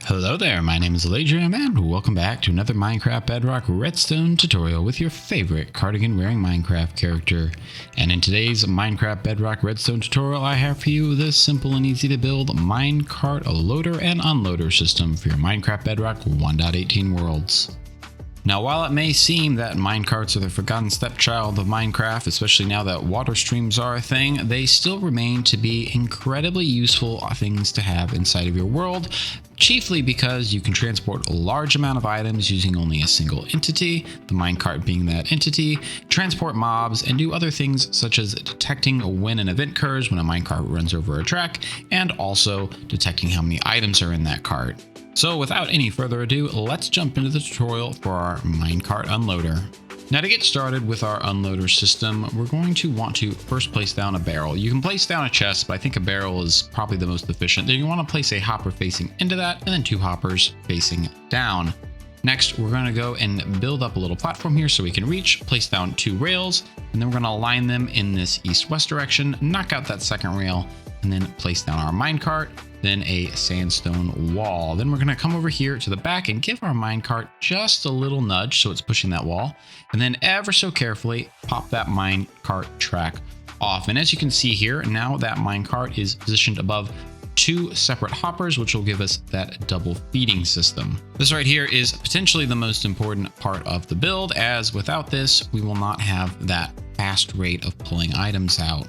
Hello there, my name is Ladrium and welcome back to another Minecraft Bedrock Redstone tutorial with your favorite cardigan wearing Minecraft character. And in today's Minecraft Bedrock Redstone tutorial, I have for you this simple and easy to build minecart loader and unloader system for your Minecraft Bedrock 1.18 worlds. Now, while it may seem that minecarts are the forgotten stepchild of Minecraft, especially now that water streams are a thing, they still remain to be incredibly useful things to have inside of your world, chiefly because you can transport a large amount of items using only a single entity, the minecart being that entity, transport mobs, and do other things such as detecting when an event occurs when a minecart runs over a track, and also detecting how many items are in that cart. So without any further ado, let's jump into the tutorial for our minecart unloader. Now, to get started with our unloader system, we're going to want to first place down a barrel. You can place down a chest, but I think a barrel is probably the most efficient. Then you want to place a hopper facing into that, and then two hoppers facing down. Next, we're going to go and build up a little platform here so we can reach, place down two rails, and then we're going to align them in this east-west direction, knock out that second rail, and then place down our minecart, then a sandstone wall. Then we're going to come over here to the back and give our minecart just a little nudge so it's pushing that wall, and then ever so carefully pop that minecart track off. And as you can see here, now that minecart is positioned above two separate hoppers, which will give us that double feeding system. This right here is potentially the most important part of the build, as without this, we will not have that fast rate of pulling items out.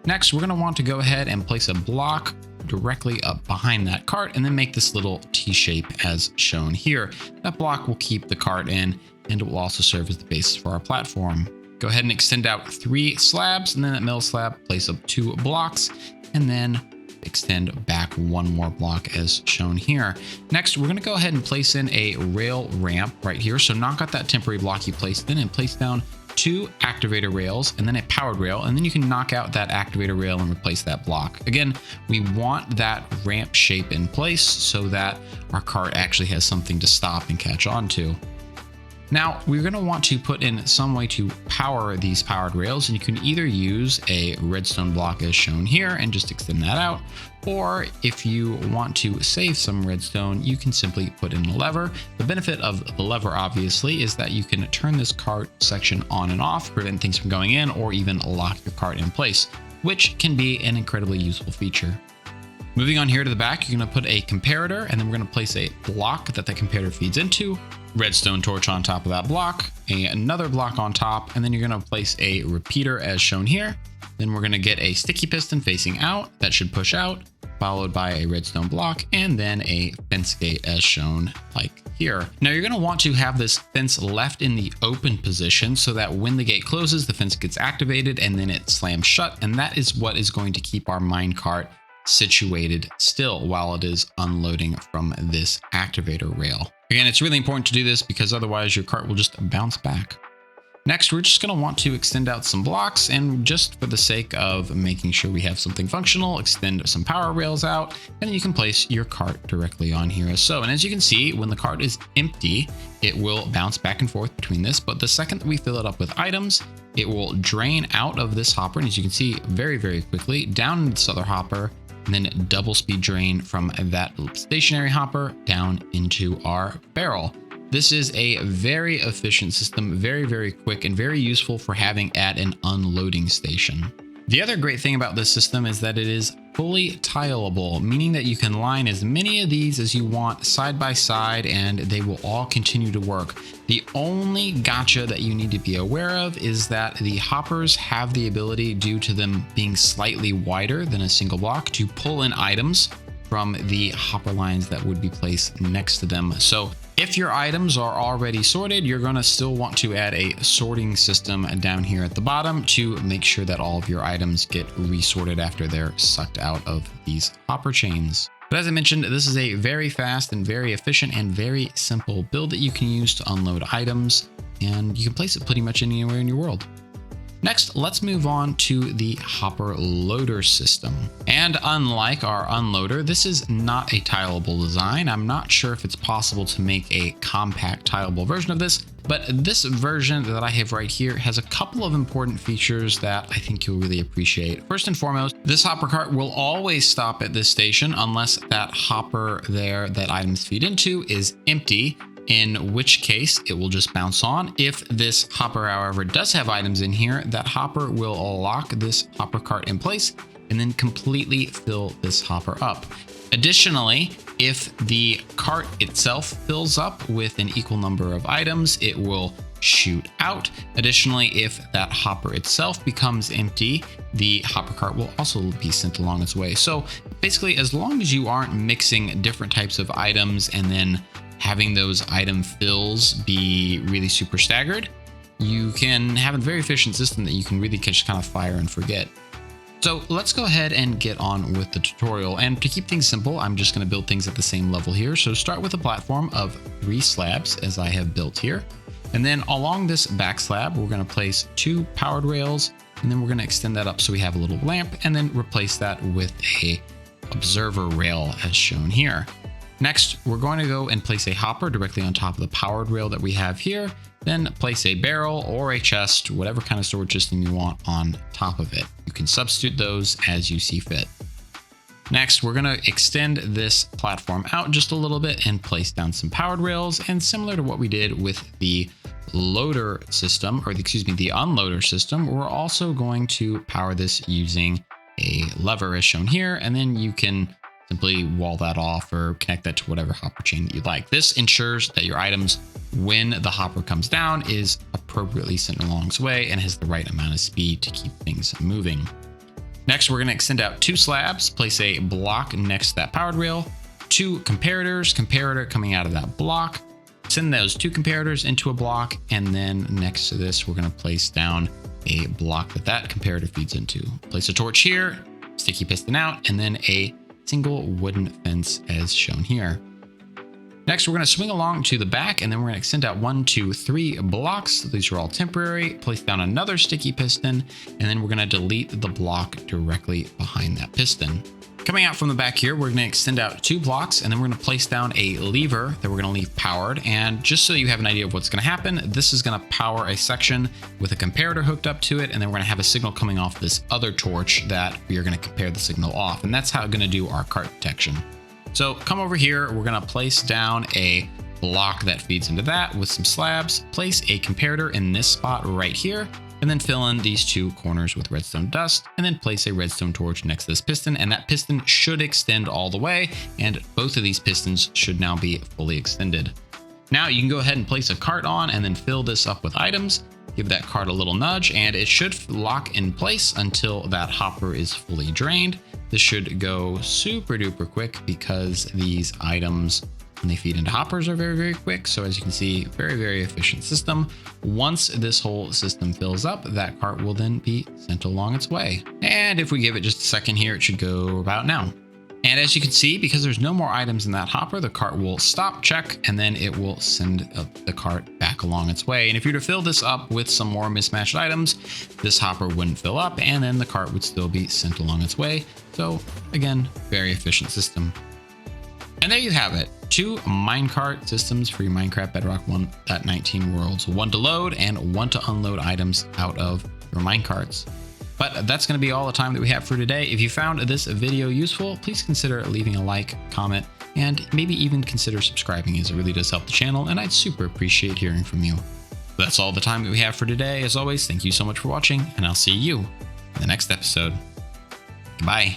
Next, we're going to want to go ahead and place a block directly up behind that cart and then make this little T shape as shown here. That block will keep the cart in, and it will also serve as the basis for our platform. Go ahead and extend out three slabs, and then that middle slab, place up two blocks, and then extend back one more block as shown here. Next, we're going to go ahead and place in a rail ramp right here. So knock out that temporary block you placed in and place down two activator rails and then a powered rail, and then you can knock out that activator rail and replace that block. Again, we want that ramp shape in place so that our cart actually has something to stop and catch on to. Now, we're going to want to put in some way to power these powered rails, and you can either use a redstone block as shown here and just extend that out, or if you want to save some redstone, you can simply put in a lever. The benefit of the lever, obviously, is that you can turn this cart section on and off, prevent things from going in, or even lock your cart in place, which can be an incredibly useful feature. Moving on here to the back, you're going to put a comparator, and then we're going to place a block that the comparator feeds into, redstone torch on top of that block, another block on top, and then you're going to place a repeater as shown here. Then we're going to get a sticky piston facing out that should push out, followed by a redstone block, and then a fence gate as shown like here. Now, you're going to want to have this fence left in the open position so that when the gate closes, the fence gets activated and then it slams shut, and that is what is going to keep our minecart situated still while it is unloading from this activator rail. Again, it's really important to do this because otherwise your cart will just bounce back. Next, we're just going to want to extend out some blocks, and just for the sake of making sure we have something functional, extend some power rails out, and then you can place your cart directly on here as so. And as you can see, when the cart is empty, it will bounce back and forth between this, but the second that we fill it up with items, it will drain out of this hopper, and as you can see, very, very quickly down into this other hopper, and then double speed drain from that stationary hopper down into our barrel. This is a very efficient system, very, very quick, and very useful for having at an unloading station. The other great thing about this system is that it is fully tileable, meaning that you can line as many of these as you want side by side and they will all continue to work. The only gotcha that you need to be aware of is that the hoppers have the ability, due to them being slightly wider than a single block, to pull in items from the hopper lines that would be placed next to them. So if your items are already sorted, you're going to still want to add a sorting system down here at the bottom to make sure that all of your items get resorted after they're sucked out of these hopper chains. But as I mentioned, this is a very fast and very efficient and very simple build that you can use to unload items, and you can place it pretty much anywhere in your world. Next, let's move on to the hopper loader system. And unlike our unloader, this is not a tileable design. I'm not sure if it's possible to make a compact tileable version of this, but this version that I have right here has a couple of important features that I think you'll really appreciate. First and foremost, this hopper cart will always stop at this station unless that hopper there that items feed into is empty, in which case it will just bounce on. If this hopper, however, does have items in here, that hopper will lock this hopper cart in place and then completely fill this hopper up. Additionally, if the cart itself fills up with an equal number of items, it will shoot out. Additionally, if that hopper itself becomes empty, the hopper cart will also be sent along its way. So basically, as long as you aren't mixing different types of items and then having those item fills be really super staggered, you can have a very efficient system that you can really just kind of fire and forget. So let's go ahead and get on with the tutorial. And to keep things simple, I'm just going to build things at the same level here. So start with a platform of 3 slabs as I have built here. And then along this back slab, we're going to place 2 powered rails, and then we're going to extend that up so we have a little lamp, and then replace that with a observer rail as shown here. Next, we're going to go and place a hopper directly on top of the powered rail that we have here, then place a barrel or a chest, whatever kind of storage system you want on top of it. You can substitute those as you see fit. Next, we're going to extend this platform out just a little bit and place down some powered rails. And similar to what we did with the loader system, or the unloader system, we're also going to power this using a lever as shown here. And then you can simply wall that off or connect that to whatever hopper chain that you'd like. This ensures that your items, when the hopper comes down, is appropriately sent along its way and has the right amount of speed to keep things moving. Next, we're going to extend out 2 slabs, place a block next to that powered rail, 2 comparators, comparator coming out of that block, send those 2 comparators into a block, and then next to this, we're going to place down a block that comparator feeds into. Place a torch here, sticky piston out, and then a single wooden fence as shown here. Next, we're going to swing along to the back, and then we're going to extend out 1, 2, 3 blocks. These are all temporary. Place down another sticky piston, and then we're going to delete the block directly behind that piston. Coming out from the back here, we're going to extend out 2 blocks, and then we're going to place down a lever that we're going to leave powered. And just so you have an idea of what's going to happen, this is going to power a section with a comparator hooked up to it, and then we're going to have a signal coming off this other torch that we are going to compare the signal off. And that's how we're going to do our cart detection. So come over here, we're going to place down a block that feeds into that with some slabs, place a comparator in this spot right here, and then fill in these 2 corners with redstone dust, and then place a redstone torch next to this piston, and that piston should extend all the way, and both of these pistons should now be fully extended. Now you can go ahead and place a cart on and then fill this up with items, give that cart a little nudge, and it should lock in place until that hopper is fully drained. This should go super duper quick because these items, when they feed into hoppers, are very, very quick. So as you can see, very, very efficient system. Once this whole system fills up, that cart will then be sent along its way. And if we give it just a second here, it should go about now. And as you can see, because there's no more items in that hopper, the cart will stop, check, and then it will send the cart back along its way. And if you were to fill this up with some more mismatched items, this hopper wouldn't fill up, and then the cart would still be sent along its way. So again, very efficient system. And there you have it. 2 minecart systems for your Minecraft Bedrock 1.19 worlds. 1 to load and 1 to unload items out of your minecarts. But that's going to be all the time that we have for today. If you found this video useful, please consider leaving a like, comment, and maybe even consider subscribing, as it really does help the channel, and I'd super appreciate hearing from you. That's all the time that we have for today. As always, thank you so much for watching, and I'll see you in the next episode. Goodbye.